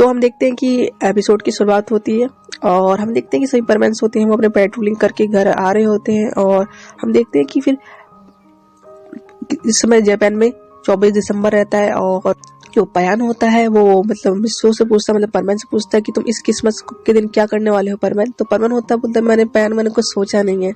हम देखते हैं कि एपिसोड की शुरुआत होती है और हम देखते हैं कि सभी परमानेंट्स होते हैं, वो अपने पेट्रोलिंग करके घर आ रहे होते हैं। और हम देखते हैं कि फिर इस समय जापान में 24 दिसंबर रहता है और जो पयान होता है वो मतलब मिस्सो से पूछता है, मतलब परमैन से पूछता है कि तुम इस क्रिसमस के दिन क्या करने वाले हो परमैन। तो परमैन होता है बोलता है मैंने कुछ सोचा नहीं है।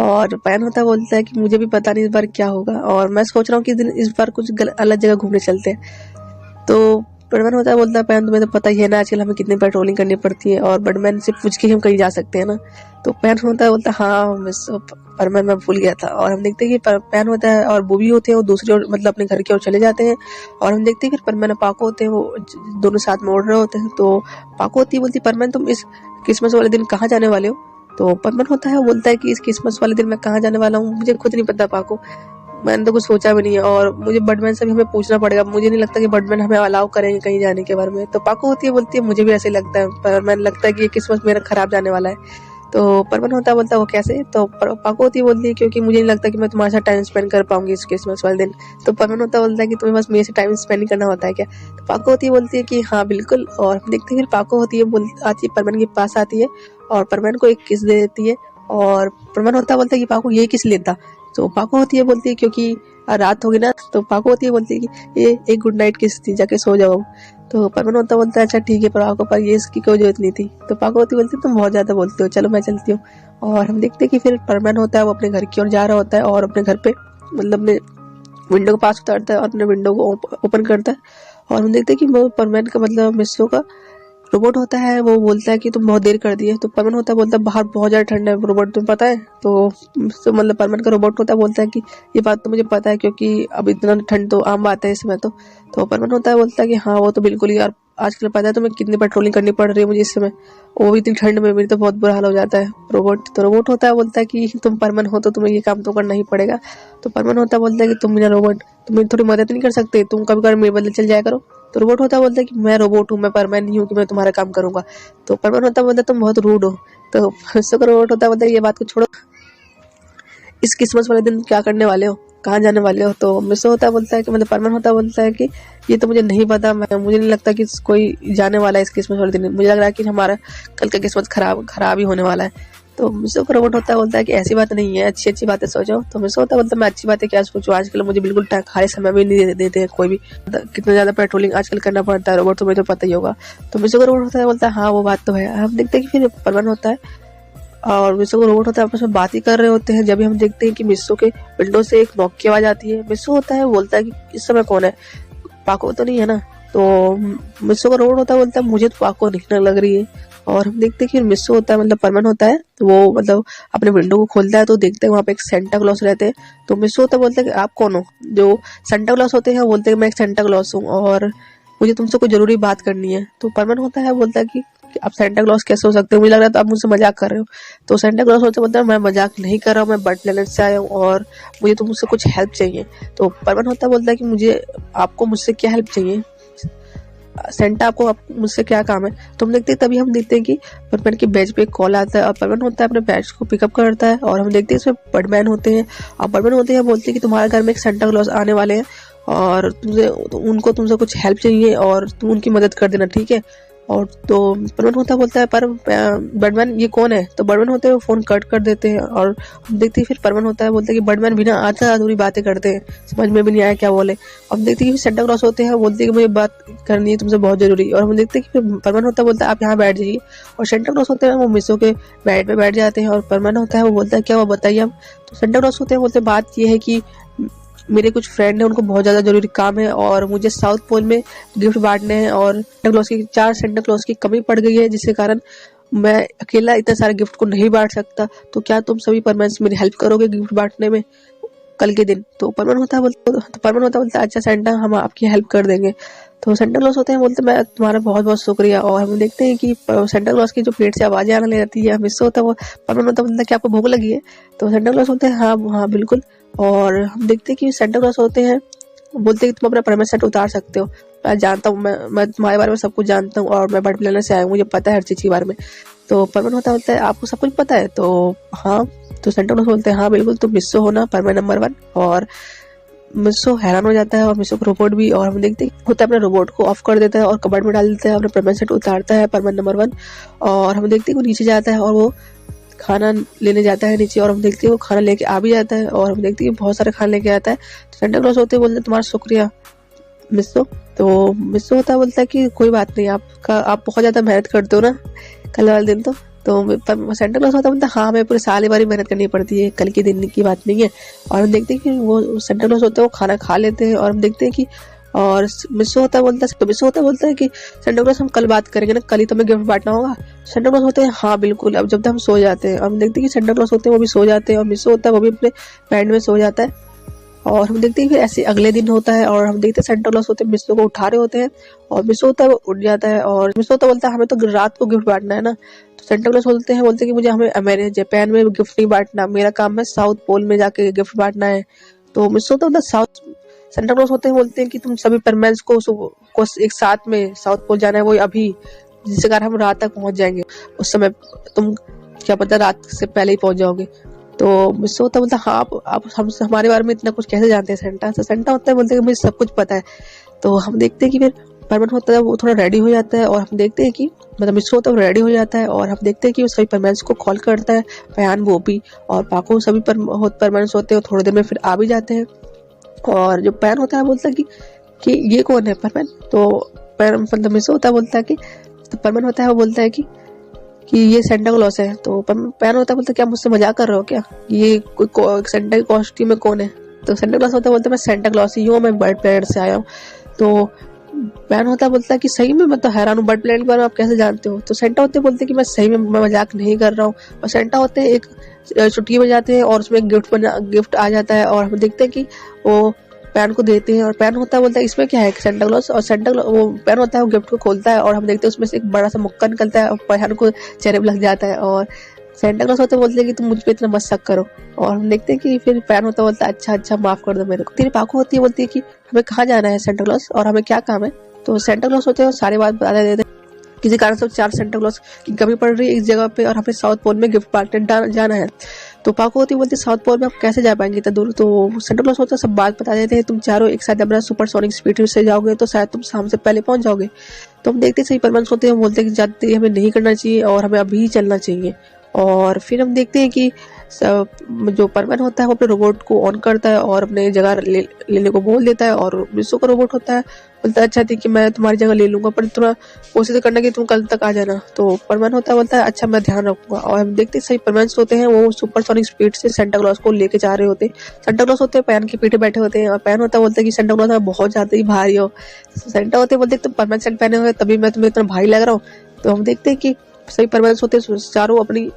और पयान होता है बोलता है कि मुझे भी पता नहीं इस बार क्या होगा और मैं सोच रहा हूँ कि इस बार कुछ अलग जगह घूमने चलते हैं। तो बडमैन होता है बोलता है पैन तुम्हें तो पता ही है ना आजकल हमें कितनी पेट्रोलिंग करनी पड़ती है और बडमैन से पूछ के हम कहीं जा सकते हैं ना। तो पैन होता है बोलता है हाँ परमैन मैं भूल गया था। और हम देखते हैं कि पैन होता है और वो भी होते हैं वो दूसरी ओर मतलब अपने घर की ओर चले जाते हैं। और हम देखते हैं कि परमैन और पाको होते हैं वो दोनों साथ में उड़ रहे होते हैं। तो पाको होती है बोलती है परमैन तुम इस क्रिसमस वाले दिन कहाँ जाने वाले हो। तो परमैन होता है बोलता है कि इस क्रिसमस वाले दिन मैं कहाँ जाने वाला हूँ मुझे खुद नहीं पता पाको, मैंने तो कुछ सोचा भी नहीं है और मुझे बडमैन से भी हमें पूछना पड़ेगा, मुझे नहीं लगता कि बडमैन हमें अलाउ करेंगे कहीं जाने के बारे में। तो पाको होती है बोलती है मुझे भी ऐसे लगता है पर मैंने लगता है कि ये क्रिसमस मेरा खराब जाने वाला है। तो परमन होता है बोलता है वो कैसे। तो पाको होती है बोलती है क्योंकि मुझे नहीं लगता कि मैं तुम्हारे साथ टाइम स्पेंड कर पाऊंगी इस क्रिसमस वाले दिन। तो परमन होता है बोलता है कि तुम्हें बस मेरे से टाइम स्पेंड नहीं करना होता है क्या। तो पाको होती है बोलती है कि हाँ बिल्कुल। और हम देखते हैं फिर पाको होती है आती है परमन के पास आती है और परमन को एक किस दे देती है। और परमन होता है बोलता है कि पाको ये किस लेता। तो पाको होती है बोलती है क्योंकि रात होगी ना। तो पाको होती है बोलती है कि ये एक गुड नाइट किस थी जाके सो जाओ। तो परमन होता बोलता है अच्छा ठीक है पर आपको पर ये इसकी कोई जरूरत नहीं थी। तो पाको होती बोलती तुम बहुत ज्यादा बोलते हो चलो मैं चलती हूँ। और हम देखते हैं कि फिर परमन होता है वो अपने घर की ओर जा रहा होता है और अपने घर पे मतलब अपने विंडो के पास उतरता है और अपने विंडो को ओपन करता है। और हम देखते हैं कि वो परमन का मतलब मिस्सो का रोबोट होता है वो बोलता है कि तुम बहुत देर कर दी है। तो परमन होता है बोलता है बाहर बहुत ज्यादा ठंड है रोबोट तुम्हें पता है। तो मतलब परमन का रोबोट होता है बोलता है कि ये बात तो मुझे पता है क्योंकि अब इतना ठंड तो आम बात है इसमें। तो परमन होता है बोलता है कि हाँ वो तो बिल्कुल ही यार आजकल पता है तुम्हें कितनी पेट्रोलिंग करनी पड़ रही है मुझे इस समय, वो भी इतनी ठंड में मेरी तो बहुत बुरा हाल हो जाता है रोबोट। तो रोबोट होता है बोलता है कि तुम परमन हो तो तुम्हें ये काम तो करना ही पड़ेगा। तो परमन होता है बोलता है कि तुम बिना रोबोट तुम्हें थोड़ी मदद नहीं कर सकते, तुम कभी कभी मेरे बदले चल जाया करो। तो रोबोट होता बोलता है कि मैं रोबोट हूँ मैं परमैन नहीं हूँ कि मैं तुम्हारा काम करूंगा। तो परमैन होता बोलता तुम बहुत रूड हो। तो रोबोट होता बोलता है ये बात को छोड़ो, इस क्रिसमस वाले दिन क्या करने वाले हो कहाँ जाने वाले हो। तो मिस्टर होता बोलता है कि मतलब परमैन होता बोलता है कि ये तो मुझे नहीं पता, मुझे नहीं लगता कि कोई जाने वाला है इस क्रिसमस वाले दिन, मुझे लग रहा है कि हमारा कल का क्रिसमस खराब ही होने वाला है। तो मिस्टर रोबोट होता बोलता है कि ऐसी बात नहीं है अच्छी बातें सोचो। तो मिस्टर होता बोलता मैं अच्छी बातें क्या सोचूं, आजकल मुझे बिल्कुल खाली समय भी नहीं देते हैं कोई भी, कितना ज्यादा पेट्रोलिंग आजकल करना पड़ता है रोबोट तुम्हें तो पता ही होगा। तो मिस्टर रोबोट होता है बोलता है हाँ वो बात तो है। हम देखते हैं कि फिर परमैन होता है और मिस्सो को रोबोट होता है आपस में बात ही कर रहे होते हैं। जब हम देखते हैं कि मिस्सो के विंडो से एक नॉक की आवाज आती है। मिस्सो होता है बोलता है कि इस समय कौन है, पाको तो नहीं है ना। तो मिस्सो का रोबोट होता है बोलता है मुझे तो पाको नहीं लग रही है। और हम देखते हैं कि मिस्सो होता है मतलब परमन होता है तो वो मतलब अपने विंडो को खोलता है तो देखते हैं वहाँ पे एक सेंटा क्लॉस रहते हैं। तो मिस्सो होता है बोलता है कि आप कौन हो। जो सेंटा क्लॉस होते हैं बोलते हैं मैं एक सेंटा क्लॉस हूँ और मुझे तुमसे कोई जरूरी बात करनी है। तो परमन होता है बोलता है कि आप सेंटा क्लॉस कैसे हो सकते हो, मुझे लग रहा है तो आप मुझसे मजाक कर रहे हो। तो सेंटा क्लॉस होता है बोलता है मैं मजाक नहीं कर रहा हूँ, मैं बर्ड प्लेनेट से आया हूँ और मुझे तुमसे कुछ हेल्प चाहिए। तो परमन होता है बोलता है कि मुझसे क्या हेल्प चाहिए सेंटा, आपको मुझसे क्या काम है। तो हम देखते हैं तभी हम देखते हैं कि परमैन के बैच पे एक कॉल आता है और परमैन होता है अपने बैच को पिकअप करता है। और हम देखते हैं इसमें बर्डमैन होते हैं और बर्डमैन होते हैं बोलते हैं कि तुम्हारे घर में एक सेंटा क्लॉस आने वाले हैं और तुमसे कुछ हेल्प चाहिए और तुम उनकी मदद कर देना ठीक है। और तो बर्डमैन होता बोलता है पर बर्डमैन ये कौन है। तो बर्डमैन होते हैं फोन कट कर देते हैं और हम देखते हैं फिर परमैन होता है बोलते हैं कि बर्डमैन बिना आधा अधूरी बातें करते हैं, समझ में भी नहीं आया क्या बोले। हम देखते हैं कि सेंटा क्लॉस होते हैं बोलते हैं कि मुझे बात करनी है तुमसे बहुत जरूरी। और हम देखते हैं कि परमैन होता है बोलता है आप यहाँ बैठ जाइए और सेंटा क्लॉस होते हैं वो मिस्सो के बेड पे बैठ जाते हैं और परमैन होता है वो बोलता है क्या वो बताइए अब। तो सेंटा क्लॉस होते हैं बोलते हैं बात ये है कि मेरे कुछ फ्रेंड है उनको बहुत ज्यादा जरूरी काम है और मुझे साउथ पोल में गिफ्ट बांटने हैं और सेंटा क्लॉस की कमी पड़ गई है जिसके कारण मैं अकेला इतने सारे गिफ्ट को नहीं बांट सकता। तो क्या तुम सभी परमैन मेरी हेल्प करोगे गिफ्ट बांटने में कल के दिन। तो परमैन होता बोलता अच्छा सेंटा हम आपकी हेल्प कर देंगे। तो सेंटा क्लॉस होते हैं बोलते मैं तुम्हारा बहुत बहुत शुक्रिया। और हम देखते हैं कि सेंटा क्लॉस की जो पेट से आवाजें आने लग जाती है मिस्सो होता है वो परमैन होता बोलता कि आपको भूख लगी है। तो सेंटा क्लॉस होते हैं हाँ हाँ बिल्कुल। और हम देखते हैं कि सेंटा क्लॉस होते हैं बोलते हैं कि तुम अपना परमैन सेट उतार सकते हो, मैं जानता हूँ मैं तुम्हारे बारे में सब कुछ जानता हूँ और मैं बर्ड प्लेनेट से आया हूँ, मुझे पता है हर चीज के बारे में। तो परमैन बोलता है आपको सब कुछ पता है। तो हाँ तो सेंटा क्लॉस बोलते हैं हाँ बिल्कुल तुम मिस्सो हो ना परमैन नंबर 1 और मिसो हैरान हो जाता है और मिसो का रोबोट भी, और हम देखते हैं होता है अपने रोबोट को ऑफ कर देता है और कबर्ड में डाल देता है, अपने परमानेंट सेट उतारता है परमानेंट नंबर 1, और हम देखते हैं वो नीचे जाता है और वो खाना लेने जाता है नीचे, और हम देखते हैं वो खाना लेके आ भी जाता है, और हम देखते हैं बहुत सारे खाना लेके आता है। तो सेंटा क्लॉज होते हैं बोलते हैं तुम्हारा शुक्रिया मिसो। तो मिसो होता है बोलता है कि कोई बात नहीं, आप बहुत ज्यादा मेहनत करते हो ना कल वाले दिन। तो सेंटा क्लॉज होता है बोलता है हाँ हमें पूरे साल भर मेहनत करनी पड़ती है, कल के दिन की बात नहीं है। और हम देखते हैं कि वो सेंटा क्लॉज होते हैं वो खाना खा लेते हैं, और हम देखते हैं कि और मिसो होता बोलता है, तो मिसो होता बोलता है कि सेंटा क्लॉज हम कल बात करेंगे ना, कल ही तुम्हें गिफ्ट बांटना होगा। सेंटा क्लॉज होते हैं हाँ बिल्कुल, अब जब तक हम सो जाते हैं। और हम देखते हैं कि सेंटा क्लॉज होते हैं वो भी सो जाते हैं, और मिसो होता है वो भी अपने बैंड में सो जाता है। और हम देखते हैं फिर ऐसे अगले दिन होता है, और हम देखते हैं सेंटा क्लॉज होते हैं मिसो को उठा रहे होते हैं, और मिसो होता है वो उठ जाता है, और मिसो होता बोलता है हमें तो रात को गिफ्ट बांटना है ना। तो सेंटा क्लॉज बोलते हैं कि मुझे हमें मेरे जापान में गिफ्ट नहीं बांटना, मेरा काम है साउथ पोल में जाके गिफ्ट बांटना है। तो मिसो होता साउथ सेंटा क्लॉज बोलते हैं कि तुम सभी परमेंस को एक साथ में साउथ पोल जाना है, वो अभी, जिसके कारण हम रात तक पहुंच जाएंगे। उस समय तुम क्या पता रात से पहले ही पहुंच जाओगे। तो मिसो होता बोलता हाँ आप हमसे हमारे बारे में इतना कुछ कैसे जानते हैं सेंटा। तो सेंटा होता है बोलते हैं मुझे सब कुछ पता है। तो हम देखते हैं कि फिर परमन होता है वो थोड़ा रेडी हो जाता है, और हम देखते हैं कि मतलब मिसो होता है वो रेडी हो जाता है, और हम देखते हैं कि वो सभी परमेंस को कॉल करता है, पयान बोबी और पाको सभी परमेंस होते हैं थोड़ी देर में फिर आ भी जाते हैं। और जो पैन होता है बोलता है कि ये कौन है परमन। तो पैन मतलब मिसो होता है बोलता है कि, तो परमन होता है वो बोलता है कि ये सेंटा क्लॉज है। तो पैन होता है बोलता है क्या मुझसे मजाक कर रहे हो क्या, ये कोई सेंटा के कॉस्ट्यूम में कौन है। तो सेंटा क्लॉज होता है बोलता है मैं सेंटा क्लॉज ही हूँ, मैं बर्ड प्लेनेट से आया हूँ। तो पैन होता है बोलता है कि सही में मैं तो हैरान हूँ, बर्ड प्लेनेट के बारे में आप कैसे जानते हो। तो सेंटा होते बोलते हैं कि मैं सही में मैं मजाक नहीं कर रहा हूँ। और सेंटा होते हैं एक चुटकी बजाते हैं और उसमें गिफ्ट आ जाता है, और हम देखते हैं कि वो पैन को देते हैं, और पैन होता है बोलता है इसमें क्या है सेंटा क्लॉज। और सेंटा वो पैन होता है वो गिफ्ट को खोलता है, और हम देखते हैं उसमें से एक बड़ा सा मुक्का निकलता है और पैन को चेहरे पे लग जाता है। और सेंटा क्लॉज होता है बोलते हैं कि तुम मुझ पे इतना मत शक करो। और हम देखते हैं कि फिर पैन होता बोलता है अच्छा माफ कर दो मेरे को। तेरी पाको होती है बोलती है कि हमें कहाँ जाना है सेंटा क्लॉज और हमें क्या काम है। तो सेंटा क्लॉज होते हैं सारी बात बता देते हैं। किसी कारण से 4 सेंटा क्लॉज की कमी पड़ रही है इस जगह पे, और हमें साउथ पोल में गिफ्ट बांटने जाना है। तो पाको होती बोलती साउथ पोल में आप कैसे जा पाएंगे इतना दूर। तो सेंटा क्लॉज होता है सब बात बता देते हैं, तुम चारों एक साथ अपना सुपरसोनिक स्पीड से जाओगे तो शायद तुम शाम से पहले पहुंच जाओगे। तो हम देखते सही परमानेंस होते हैं, बोलते हैं कि जाते हमें नहीं करना चाहिए और हमें अभी चलना चाहिए। और फिर हम देखते हैं कि जो परमैन होता है वो अपने रोबोट को ऑन करता है और अपने जगह लेने को बोल देता है। और मिसो का रोबोट होता है बोलता है अच्छा ठीक है मैं तुम्हारी जगह ले लूंगा, पर थोड़ा कोशिश करना कि तुम कल तक आ जाना। तो परमैन होता है बोलता है अच्छा मैं ध्यान रखूंगा। और हम देखते हैं सही परमैन होते हैं वो सुपरसोनिक स्पीड से सेंटा क्लॉज को लेके जा रहे होते हैं। सेंटा क्लॉज होते हैं पैन के पीछे बैठे होते हैं, और पैन होता है बोलता है कि सेंटा क्लॉज बहुत ज्यादा ही भारी हो। सेंटा होते बोलते तुम परमैन सेंट पहने हुए तभी मैं तुम्हें इतना भारी लग रहा हूँ। तो हम देखते हैं कि सही परमैन होते हैं चारों अपनी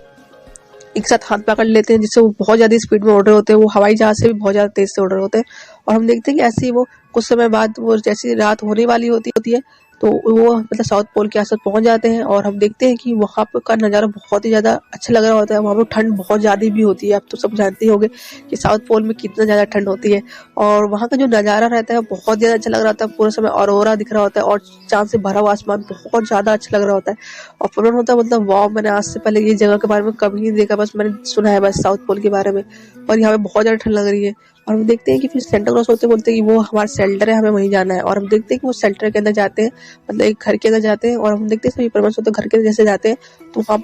एक साथ हाथ पकड़ लेते हैं, जिससे वो बहुत ज्यादा स्पीड में उड़ रहे होते हैं, वो हवाई जहाज से भी बहुत ज्यादा तेज से उड़ रहे होते हैं। और हम देखते हैं कि ऐसे ही वो कुछ समय बाद वो जैसी रात होने वाली होती है तो वो मतलब साउथ पोल के आसपास पहुंच जाते हैं। और हम देखते हैं कि वहां पर का नज़ारा बहुत ही ज्यादा अच्छा लग रहा होता है। वहां पर ठंड बहुत ज्यादा भी होती है, आप तो सब जानते ही होंगे कि साउथ पोल में कितना ज्यादा ठंड होती है। और वहां का जो नज़ारा रहता है बहुत ज्यादा अच्छा लग रहा होता है, पूरा समय ऑरोरा दिख रहा होता है और चांद से भरा हुआ आसमान बहुत ज्यादा अच्छा लग रहा होता है। और फुरन होता है मतलब वाह मैंने आज से पहले ये जगह के बारे में कभी नहीं देखा, बस मैंने सुना है बस साउथ पोल के बारे में, और यहाँ पे बहुत ज्यादा ठंड लग रही है। और हम देखते हैं कि फिर सेंटा क्लॉज होते बोलते हैं कि वो हमारा शेल्टर है, हमें वहीं जाना है। और हम देखते हैं कि वो शेल्टर के अंदर जाते हैं, मतलब एक घर के अंदर जाते हैं। और हम देखते हैं सभी परमानेंस होते घर के जैसे जाते हैं तो वहाँ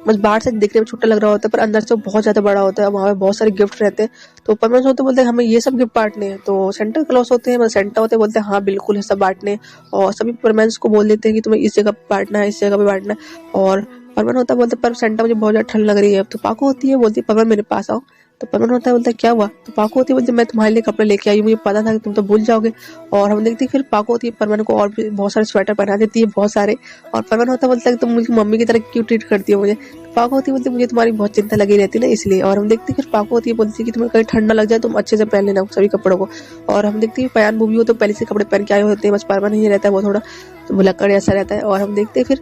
बस बाहर से देखने में छोटा लग रहा होता है पर अंदर से बहुत ज्यादा बड़ा होता है। वहाँ पे बहुत सारे गिफ्ट रहते हैं। तो परमानेंस होते बोलते हैं हमें ये सब गिफ्ट बांटने हैं। तो सेंटा क्लॉज होते हैं मतलब सेंटा होते बोलते हैं हाँ बिल्कुल है सब बांटने, और सभी परमानेंस को बोल देते हैं कि तुम्हें इस जगह बांटना है, इस जगह पे बांटना है। और परमान होता बोलते पर सेंटा मुझे बहुत ज्यादा ठंड लग रही है। तो पाको होती है बोलती है परमान मेरे पास आओ। तो परमान होता है बोलता है क्या हुआ। तो पाको होती है बोलती मैं तुम्हारे लिए कपड़े लेके आई हूँ, मुझे पता था कि तुम तो भूल जाओगे। और हम देखते हैं फिर पाको होती है परमान को और भी बहुत सारे स्वेटर पहना देती है बहुत सारे। और परमान होता बोलता है कि तुम मुझे मम्मी की तरह क्यों ट्रीट करती हो मुझे। पाको होती बोलती मुझे तुम्हारी बहुत चिंता लगी रहती है ना इसलिए। और हम देखते हैं फिर पाको होती है बोलती है कि तुम्हें कहीं ठंड ना लग जाए, तुम अच्छे से पहन लेना सभी कपड़ों को। और हम देखते हैं पयान मूवी हो तो पहले से कपड़े पहन के आए होते हैं, बस परमान नहीं रहता है वो थोड़ा भुलक्कड़ ऐसा रहता है। और हम देखते हैं फिर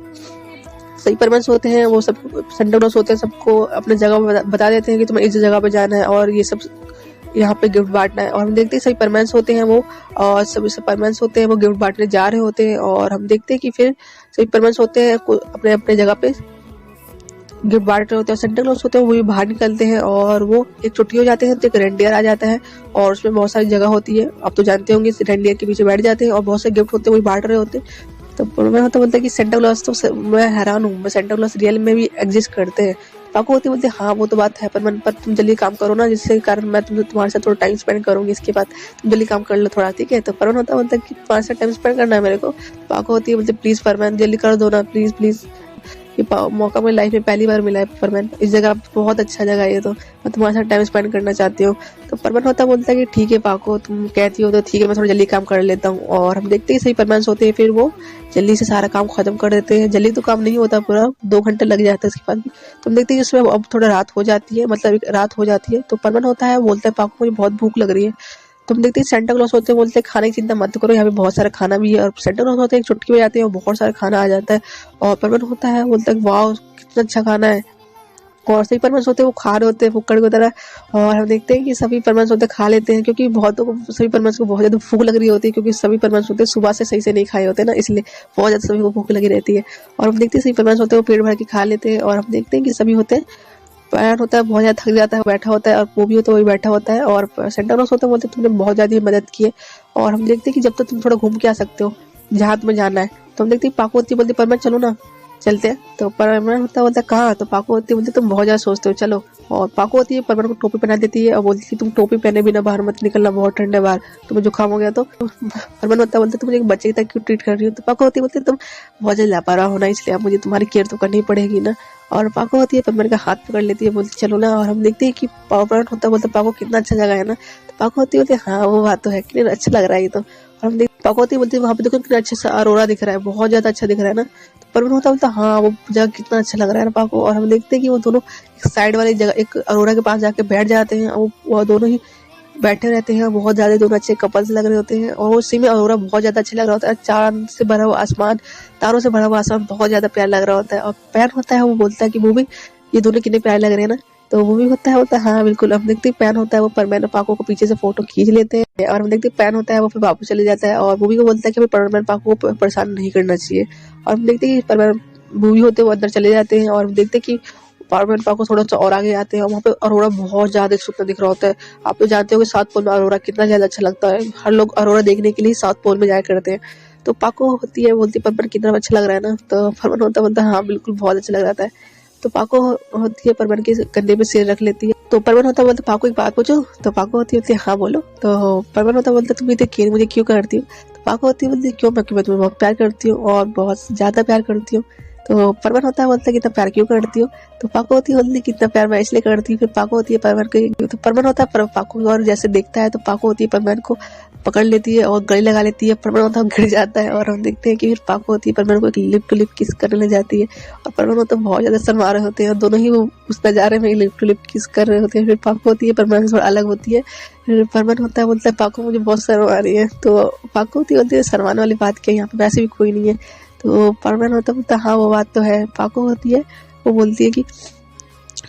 सही परमानेंस होते हैं वो सब सेंटा क्लॉज होते हैं सबको अपने जगह बता देते हैं कि तुम्हें इस जगह पे जाना है और ये सब यहाँ पे गिफ्ट बांटना है। और हम देखते हैं सही परमानेंस होते हैं वो और सभी परमानेंस होते हैं वो गिफ्ट बांटने जा रहे होते हैं। और हम देखते हैं कि फिर सही परमानेंस होते हैं अपने अपने जगह पे गिफ्ट बांट रहे होते हैं। सेंटा क्लॉज होते हैं वो भी बाहर निकलते हैं और वो एक छुट्टी हो जाते हैं तो एक रेनडियर आ जाता है और उसमें बहुत सारी जगह होती है। आप तो जानते होंगे, रेनडियर के पीछे बैठ जाते हैं और बहुत सारे गिफ्ट होते हैं वो बांट रहे होते हैं। तो मैं होता बोलता है कि सेंटा क्लॉज तो मैं हैरान हूँ, मैं सेंटा क्लॉज रियल में भी एग्जिस्ट करते हैं। पाको होती बोलते हाँ वो तो बात है, पर तुम जल्दी काम करो ना, जिससे कारण मैं तुम्हारे साथ थोड़ा टाइम स्पेंड करूंगी, इसके बाद तुम जल्दी काम कर लो थोड़ा, ठीक है। तो परमन होता बोलता है कि तुम्हारे साथ टाइम स्पेंड करना है मेरे को। पाको होती है बोलते प्लीज परमन जल्दी कर दो ना, प्लीज प्लीज, ये मौका मेरी लाइफ में पहली बार मिला है परमन, इस जगह बहुत अच्छा जगह है ये, तो मैं तुम्हारे साथ टाइम स्पेंड करना चाहती हूँ। तो परमन होता बोलता है कि ठीक है पाको, तुम कहती हो तो ठीक है, मैं थोड़ा जल्दी काम कर लेता हूँ। और हम देखते हैं सही परमानेंस होते हैं, फिर वो जल्दी से सारा काम खत्म कर देते हैं। जल्दी तो काम नहीं होता, पूरा 2 घंटे लग जाता है इसके बाद भी। तो हम देखते हैं उसमें अब थोड़ा रात हो जाती है, मतलब रात हो जाती है। तो परमन होता है बोलता है पाको मुझे बहुत भूख लग रही है। तो हम देखते हैं सेंटा क्लॉज होते हैं बोलते हैं खाने की चिंता मत करो, यहाँ पे बहुत सारा खाना भी है। और सेंटा क्लॉज होते हैं एक चुटकी में जाते हैं और बहुत सारा खाना आ जाता है। और परमन होता है बोलता है वाह कितना अच्छा खाना है। और सभी परमनेंस होते हैं वो खा रहे होते हैं फुक्कड़ की तरह। और हम देखते हैं कि सभी परमनेंस होते खा लेते हैं, क्योंकि बहुतों को सभी परमनेंस को बहुत ज्यादा भूख लग रही होती है, क्योंकि सभी परमनेंस होते सुबह से सही से नहीं खाए होते ना, इसलिए बहुत ज्यादा सभी को भूख लगी रहती है। और हम देखते हैं सभी परमनेंस होते हैं वो पेट भर के खा लेते हैं। और हम देखते हैं कि सभी होते हैं पैर होता है बहुत ज्यादा थक जाता है, बैठा होता है, और वो भी होता है वही बैठा होता है। और सेंटा क्लॉज होता है बोलते तुमने बहुत ज्यादा मदद की है। और हम देखते हैं कि जब तक तुम थोड़ा घूम के आ सकते हो जहाँ तुम्हें जाना है। तो हम देखते हैं पाको होती बोलती परमनेंट चलो ना, चलते हैं। तो परमनेंट होता बोलता कहाँ, तो पाको होती बोलती तुम बहुत ज्यादा सोचते हो चलो। और पाको होती है परमनेंट को टोपी पहना देती है और बोलती है तुम टोपी पहने बिना बाहर मत निकलना, बहुत ठंड है बाहर, तुम्हें जुकाम हो गया। तो परमनेंट होता बोलते तुम मुझे एक बच्चे की तरह क्यों ट्रीट कर रही हो। तो पाको होती बोलती तुम बहुत ज्यादा लापरवाह होना, इसलिए अब मुझे तुम्हारी केयर तो करनी पड़ेगी ना। और पाको होती है परमनेंट का हाथ पकड़ लेती है, बोलती चलो ना। और हम देखते हैं कि परमनेंट होता बोलता पाको कितना अच्छा जगह है ना। तो पाको होती बोलती हाँ वो बात तो है, कितना अच्छा लग रहा है ये तो। और हम पाको होती बोलती वहाँ पे देखो कितना अच्छा सा अरोरा दिख रहा है, बहुत ज्यादा अच्छा दिख रहा है ना। तो परमनेंट होता बोलता हाँ वो जगह कितना अच्छा लग रहा है ना पाको। और हम देखते हैं कि वो दोनों एक साइड वाली जगह एक अरोरा के पास जाके बैठ जाते हैं और वो दोनों ही बैठे रहते हैं। बहुत ज्यादा दोनों अच्छे कपल्स लग रहे होते हैं और उसी में अरोरा बहुत ज्यादा अच्छा लग रहा होता है। चांद से भरा हुआ आसमान, तारों से भरा हुआ आसमान बहुत ज्यादा प्यारा लग रहा होता है। और पैन होता है वो बोलता है कि वो भी ये दोनों कितने प्यारे लग रहे हैं ना। तो वो भी होता है बोलता है हाँ बिल्कुल। हम देखते हैं पैन होता है वो परमैन और पाको को पीछे से फोटो खींच लेते हैं। और हम देखते हैं पैन होता है वो फिर वापस चले जाता है और मूवी को बोलता है कि परमैन पाको को परेशान नहीं करना चाहिए। और हम देखते हैं कि परमैन मूवी होते वो अंदर चले जाते हैं। और हम देखते हैं कि पावर पाको थोड़ा सा और आगे आते हैं और वहाँ पे अरोरा बहुत ज्यादा सुंदर दिख रहा होता है। आप तो जानते हो कि साउथ पोल में अरोरा कितना ज्यादा अच्छा लगता है, हर लोग अरोरा देखने के लिए साउथ पोल में जाया करते हैं। तो पाको होती है बोलती परमन कितना अच्छा लग रहा है ना। तो परमन होता बोलता हाँ बिल्कुल बहुत अच्छा लग रहा है। तो पाको होती है परमन के कंधे पे सिर रख लेती है। तो परमन होता बोलता पाको एक बात पूछो। तो पाको होती है हाँ बोलो। तो परमन होता बोलता तुम इतने मुझे क्यों करती हो। तो पाको होती है बोलती क्यों, मैं तुम्हें बहुत प्यार करती हूँ और बहुत ज्यादा प्यार करती हूँ। तो परमन होता है बोलता है कितना प्यार क्यों करती हो। तो पाको होती है बोलती कितना प्यार मैं इसलिए करती हूँ। फिर पाको होती है परमन को, तो परमन होता है पाको और जैसे देखता है तो पाको होती है परमन को पकड़ लेती है और गले लगा लेती है। परमन होता है गिर जाता है और हम देखते हैं कि फिर पाको होती है परमन को एक लिप टू लिप किस करने लग जाती है। और परमन होता है बहुत ज्यादा शर्मा रहे होते हैं और दोनों ही वो उस नजारे में लिप टू लिप किस कर रहे होते हैं। फिर पाको होती है परमन से थोड़ा अलग होती है। फिर परमन होता है बोलता है पाको मुझे बहुत शर्म आ रही है। तो पाको होती है शर्माने वाली बात क्या है, यहाँ पे वैसे भी कोई नहीं है। तो परमन होता बोलता हाँ वो बात तो है। पाको होती है वो बोलती है कि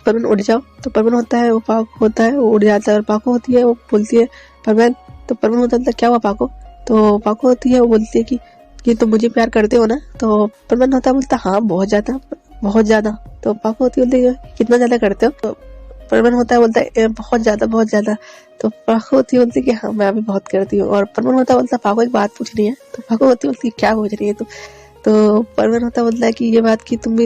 परमन उड़ जाओ। तो परमन होता है वो पाको होता है वो उड़ जाता है और पाको होती है वो बोलती है परमन। तो परमन होता है क्या हुआ पाको। तो पाको होती है वो बोलती है कि तुम मुझे प्यार करते हो ना। तो परमन होता है बोलता हाँ बहुत ज्यादा बहुत ज्यादा। तो पाको होती है कितना ज्यादा करते हो। तो परमन होता है बोलता है बहुत ज्यादा बहुत ज्यादा। तो पाको होती है बोलती है कि हाँ मैं भी बहुत करती हूँ। और परमन होता है बोलता पाको एक बात पूछनी है। तो पाको होती है क्या पूछनी है। तो परमन होता बोलता है कि ये बात कि तुम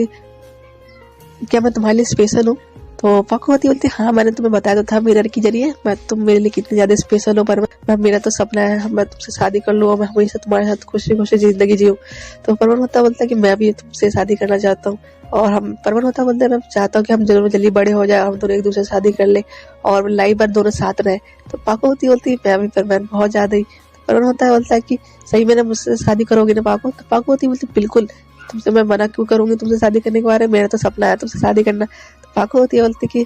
क्या मैं तुम्हारे लिए स्पेशल हूँ। तो पाको होती बोलती हाँ मैंने तुम्हें बताया तो था मिरर के जरिए मैं तुम मेरे लिए कितनी ज्यादा स्पेशल हो। परमन मेरा तो सपना है मैं तुमसे शादी कर लूँ और मैं हमेशा तुम्हारे साथ खुशी खुशी जिंदगी जीऊँ। तो परमन होता बोलता है कि मैं भी तुमसे शादी करना चाहता हूँ। और हम परमन होता बोलते हैं मैं चाहता हूँ कि हम जल्दी बड़े हो जाए, हम दोनों एक दूसरे से शादी कर ले और लाइफ भर दोनों साथ रहे। तो पाको होती बोलती मैं भी परमन बहुत ज्यादा ही। परमन होता है बोलता है कि सही में मुझसे शादी करोगे ना पाको। तो पाको होती बोलती बिल्कुल, तुमसे मैं मना क्यों करूंगी तुमसे शादी करने के बारे में, मेरा तो सपना है तुमसे शादी करना। तो पाको होती है बोलती कि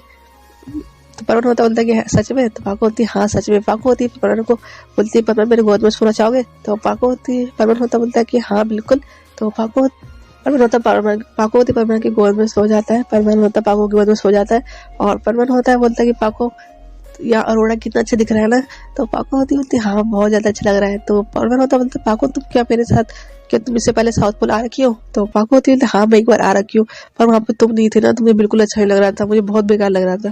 तो परमन होता बोलता है कि सच में। तो पाको होती है हाँ सच में। पाको होती है परमन को बोलती है परमन मेरे गोद में सोना चाहोगे। तो पाको होती है परमन होता बोलता है कि हाँ बिल्कुल। तो पाको होता पाको होती परमन के गोद में सो जाता है। परमन होता पाको के गोद में सो जाता है और परमन होता है बोलता है कि पाको या अरोड़ा कितना अच्छा दिख रहा है ना। तो पाको होती बोलती हाँ बहुत ज्यादा अच्छा लग रहा है। तो परवन होता बोलता पाको तुम क्या मेरे साथ, क्या तुम इससे पहले साउथ पोल आ रखी हो? तो पाको होती बोलती हाँ मैं एक बार आ रखी हूँ, पर वहाँ पे तुम नहीं थे ना, तुम्हें बिल्कुल अच्छा नहीं लग रहा था, मुझे बहुत बेकार लग रहा था,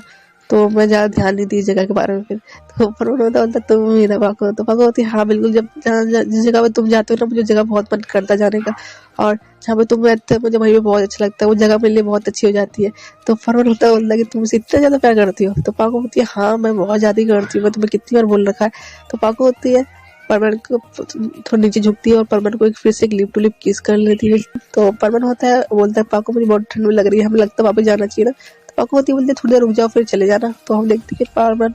तो मैं ज्यादा ध्यान नहीं दी इस जगह के बारे में। फिर तो परवन होता बोलता तुम ही ना पाको? तो पाको होती हाँ बिल्कुल, जब जिस जगह पे तुम जाते हो ना मुझे जगह बहुत मन करता जाने का, और जहाँ पे तुम रहते हो मुझे वहीं पे बहुत अच्छा लगता है, वो जगह मेरे लिए बहुत अच्छी हो जाती है। तो परवन होता बोलता कि तुम मुझसे इतना ज्यादा प्यार करती हो? तो पाको होती है हाँ मैं बहुत ज्यादा ही करती हूँ, मैं तुम्हें कितनी बार बोल रखा है। तो पाको होती है परमन को थोड़ा नीचे झुकती है और परमन को फिर से एक लिप टू लिप किस कर लेती है। तो परमन होता है बोलता है पाको मुझे बहुत ठंड लग रही है, हमें लगता है वापस जाना चाहिए ना। तो पाको होती है बोलती है थोड़ी देर रुक जाओ फिर चले जाना। तो हम देखते हैं कि परमन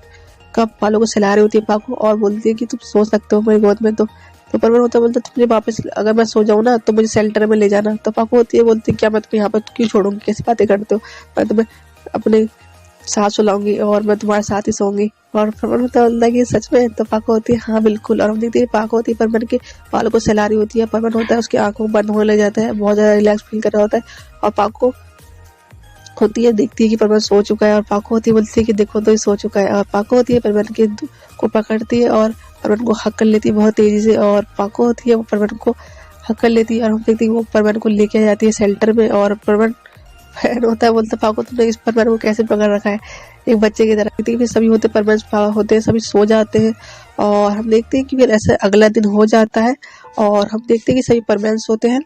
का बालों को सहला रही होती है पाको, और बोलती है कि तुम सो सकते हो मेरी गोद में। तो परमन होता है बोलता है मुझे वापस अगर मैं सो जाऊँ ना तो मुझे शेल्टर में ले जाना। तो पाको होती है बोलती है क्या मैं तुम्हें यहाँ पर क्यों छोड़ूंगी, कैसी बातें करते हो, मैं तुम्हें अपने साथ सुलाऊंगी और मैं तुम्हारे साथ ही सोऊंगी। और परमन होता है कि सच में? तो पाको होती है हाँ बिल्कुल। और हम देखते हैं पाको होती है परमन के बालों को सहला रही होती है, परमन होता है उसकी आंखों बंद होने लग जाता है, बहुत ज्यादा रिलैक्स फील कर रहा होता है। और पाको होती है देखती है कि परमन सो चुका है, और पाको होती है बोलती है कि देखो तो ये सो चुका है। और पाको होती है परमन के को पकड़ती है और परमन को हक कर लेती है बहुत तेजी से, और पाको होती है वो परमन को हक कर लेती है। और हम देखते हैं वो परमन को लेके आ जाती है शेल्टर में, और परमन फैन होता है बोलता पाको तुमने इस परमन को कैसे पकड़ रखा है एक बच्चे की तरह। फिर सभी होते परमन होते हैं, सभी सो जाते हैं, और हम देखते हैं कि फिर ऐसे अगला दिन हो जाता है, और हम देखते हैं कि सभी परमानेंट्स होते हैं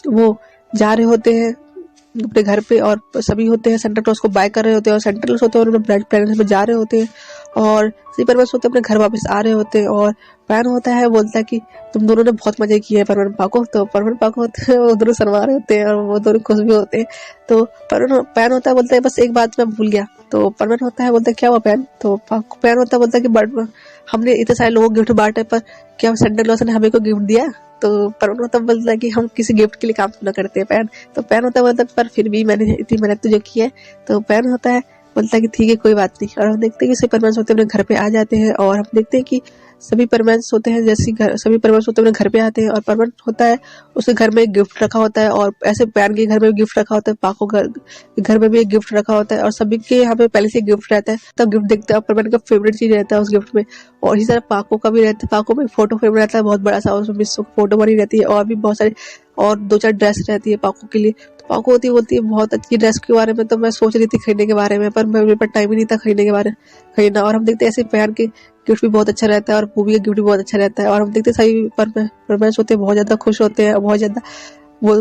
वो जा रहे होते हैं अपने घर पे, और सभी होते हैं सेंटा क्लॉज को बाय कर रहे होते हैं, और सेंटा क्लॉज होते हैं और ब्राइड पेरेंट्स में जा रहे होते हैं, और सभी परमानेंट्स होते हैं अपने घर वापस आ रहे होते हैं। और पैन होता है बोलता है कि तुम दोनों ने बहुत मजे किए हैं परमन पाको। तो परमन पाको होते हैं वो दोनों शर्मा रहे होते हैं और वो दोनों खुश भी होते हैं। तो पैन होता है बोलता है बस एक बात मैं भूल गया। तो परमन होता है बोलता है क्या हुआ पैन? तो पैन होता है बोलता है कि हमने इतने सारे लोगों को गिफ्ट बांटे पर क्या सेंटा क्लॉज ने हमें को गिफ्ट दिया? तो परमन होता बोलता है कि हम किसी गिफ्ट के लिए काम ना करते हैं पैन। तो पैन होता बोलता है पर फिर भी मैंने इतनी मेहनत तो जो की है। तो पैन होता है बोलता है कि ठीक है कोई बात नहीं। और हम देखते हैं कि सभी परमानेंट्स होते हैं अपने घर पे आ जाते हैं, और हम देखते हैं कि सभी परमानेंट्स होते हैं जैसे सभी परमानेंट्स होते हैं अपने घर पे आते हैं, और परमानेंट होता है उसके घर में एक गिफ्ट रखा होता है, और ऐसे पैन के घर में भी गिफ्ट रखा होता है, पाको घर में भी एक गिफ्ट रखा होता है, और सभी के यहाँ पे पहले से गिफ्ट रहता है। तब गिफ्ट देखते हैं परमानेंट का फेवरेट चीज रहता है उस गिफ्ट में, और इसी तरह पाको का भी रहता है। पाको में फोटो फ्रेम रहता है बहुत बड़ा सा, उसमें मिस्सो की फोटो बनी रहती है, और भी बहुत सारी और 2-4 ड्रेस रहती है पाको के लिए। तो पाको होती है बोलती है बहुत अच्छी ड्रेस के बारे में तो मैं सोच रही थी खरीदने के बारे में, पर मेरे पास टाइम ही नहीं था खरीदने के बारे में खरीदना। और हम देखते हैं ऐसे पैन के गिफ्ट भी बहुत अच्छा रहता है, और मूवी का गिफ्ट भी बहुत अच्छा रहता है, और हम देखते हैं सभी परमानेंट्स होते हैं बहुत ज्यादा खुश होते हैं, बहुत ज्यादा वो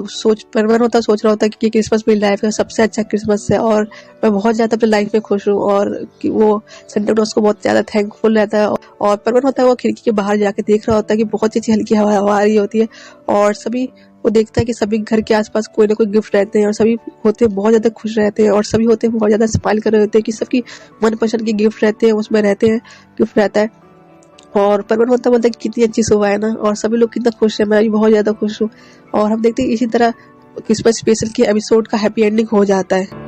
परमानेंट होता है सोच रहा होता है कि क्रिसमस मेरी लाइफ का सबसे अच्छा क्रिसमस है, और मैं बहुत ज्यादा अपनी लाइफ में खुश हूँ, और कि वो सेंटा क्लॉज को बहुत ज्यादा थैंकफुल रहता है। और परमानेंट होता है वो खिड़की के बाहर जाके देख रहा होता है कि बहुत अच्छी हल्की हवा आ रही होती है, और सभी वो देखता है कि सभी घर के आसपास कोई ना कोई गिफ्ट रहते हैं, और सभी होते हैं बहुत ज्यादा खुश रहते हैं, और सभी होते हैं बहुत ज्यादा स्माइल कर रहे होते हैं कि सबकी मनपसंद के गिफ्ट रहते हैं उसमें रहते हैं, गिफ्ट रहता है। और परमन होता बोलता है कि कितनी अच्छी सुबह है ना, और सभी लोग कितना खुश है, मैं भी बहुत ज्यादा खुश हूँ। और हम देखते हैं इसी तरह क्रिसमस स्पेशल के एपिसोड का हैप्पी एंडिंग हो जाता है।